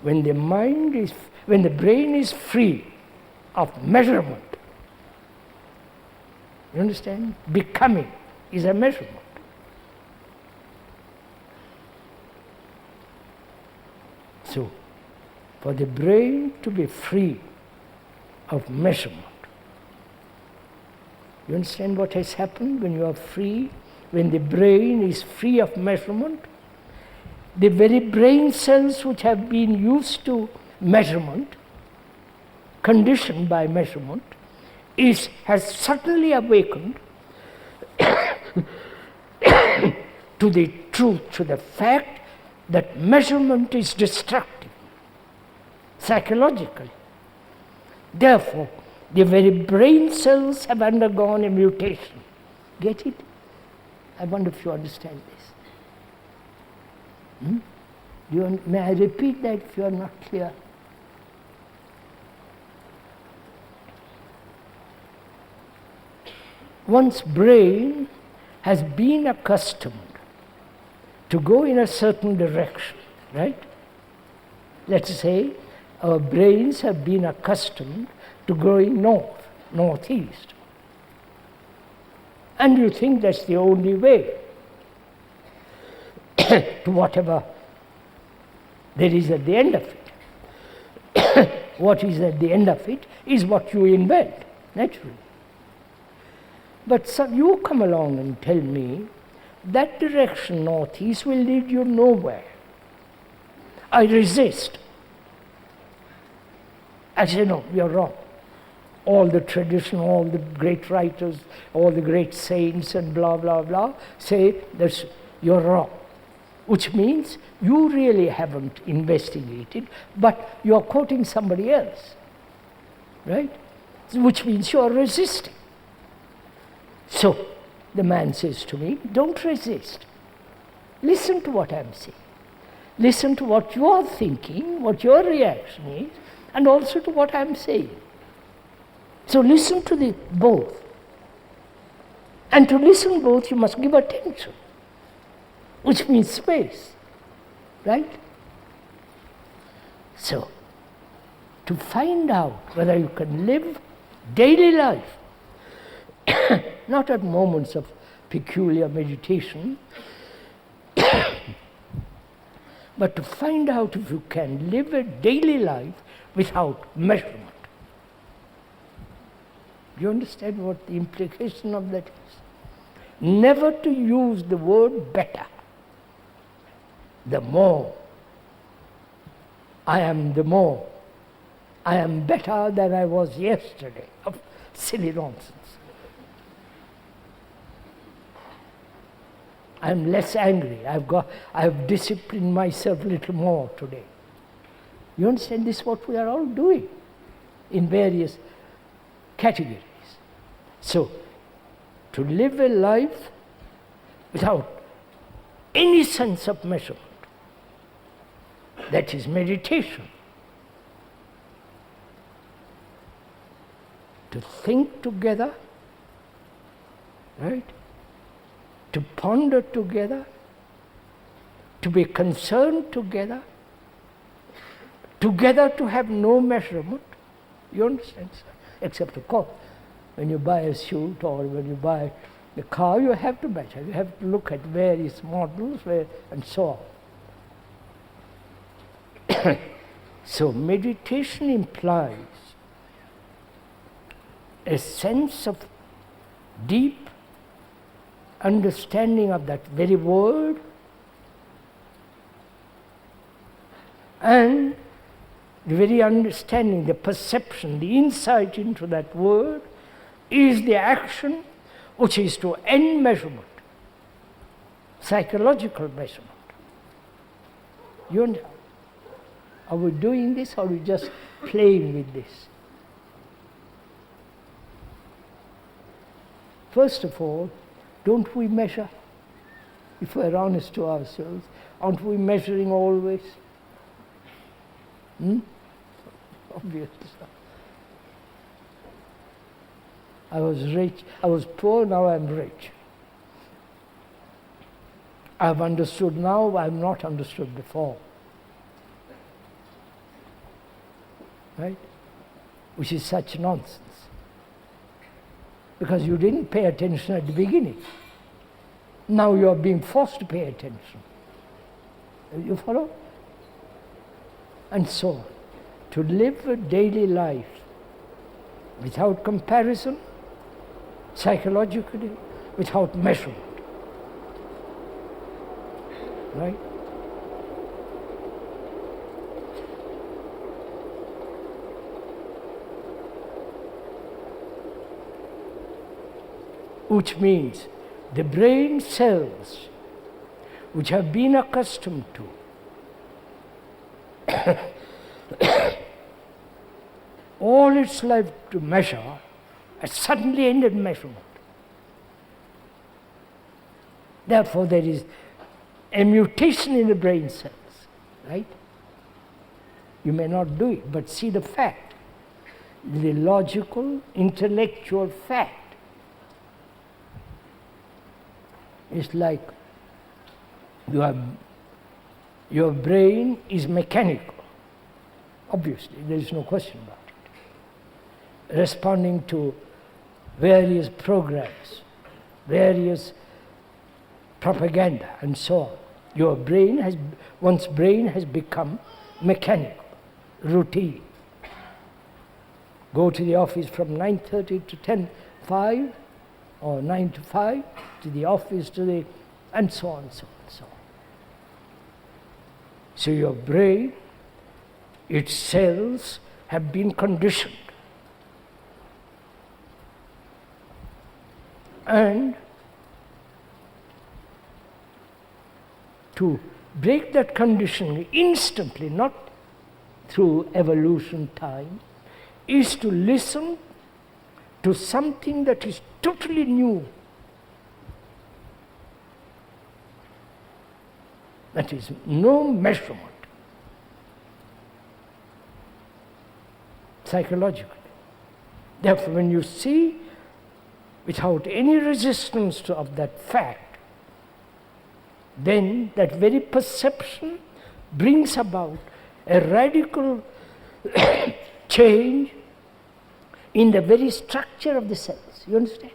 when the brain is free of measurement, you understand? Becoming is a measurement. So, for the brain to be free of measurement, you understand what has happened when you are free? When the brain is free of measurement, the very brain cells which have been used to measurement, conditioned by measurement, has suddenly awakened to the truth, to the fact that measurement is destructive, psychologically. Therefore, the very brain cells have undergone a mutation. Get it? I wonder if you understand this. May I repeat that if you are not clear? One's brain has been accustomed to go in a certain direction, right? Let's say our brains have been accustomed to going north, northeast. And you think that's the only way to whatever there is at the end of it. What is at the end of it is what you invent, naturally. But you come along and tell me that direction northeast will lead you nowhere. I resist. I say, no, you're wrong. All the tradition, all the great writers, all the great saints and blah, blah, blah, say that you're wrong. Which means you really haven't investigated, but you're quoting somebody else, right? Which means you're resisting. So the man says to me, don't resist. Listen to what I'm saying. Listen to what you're thinking, what your reaction is, and also to what I'm saying. So listen to the both. And to listen both, you must give attention, which means space, right? So, to find out whether you can live daily life, not at moments of peculiar meditation, but to find out if you can live a daily life without measurement. Do you understand what the implication of that is? Never to use the word better. The more. I am the more. I am better than I was yesterday. Of silly nonsense. I am less angry. I have disciplined myself a little more today. You understand this is what we are all doing in various categories. So, to live a life without any sense of measurement, that is meditation. To think together, right? To ponder together, to be concerned together, together to have no measurement. You understand, sir? Except, of course, when you buy a suit or when you buy a car, you have to measure. You have to look at various models and so on. So meditation implies a sense of deep understanding of that very word, and the very understanding, the perception, the insight into that word is the action which is to end measurement, psychological measurement. You understand? Are we doing this or are we just playing with this? First of all, don't we measure? If we're honest to ourselves, aren't we measuring always? Obviously. I was rich, I was poor, now I'm rich. I've understood now, I've not understood before. right? Which is such nonsense. Because you didn't pay attention at the beginning. Now you are being forced to pay attention. You follow? And so on. To live a daily life without comparison, psychologically, without measurement. Right? Which means the brain cells which have been accustomed to all its life to measure has suddenly ended measurement. Therefore, there is a mutation in the brain cells, right? You may not do it, but see the fact, the logical, intellectual fact. It's like your brain is mechanical. Obviously, there is no question about it. Responding to various programs, various propaganda, and so on. One's brain has become mechanical, routine. Go to the office from 9:30 to 10:05, or 9 to 5, to the office, and so on, so on, so on. So your brain, its cells have been conditioned. And to break that conditioning instantly, not through evolution time, is to listen to something that is totally new. That is no measurement. Psychologically. Therefore, when you see without any resistance of that fact, then that very perception brings about a radical change in the very structure of the cells. You understand?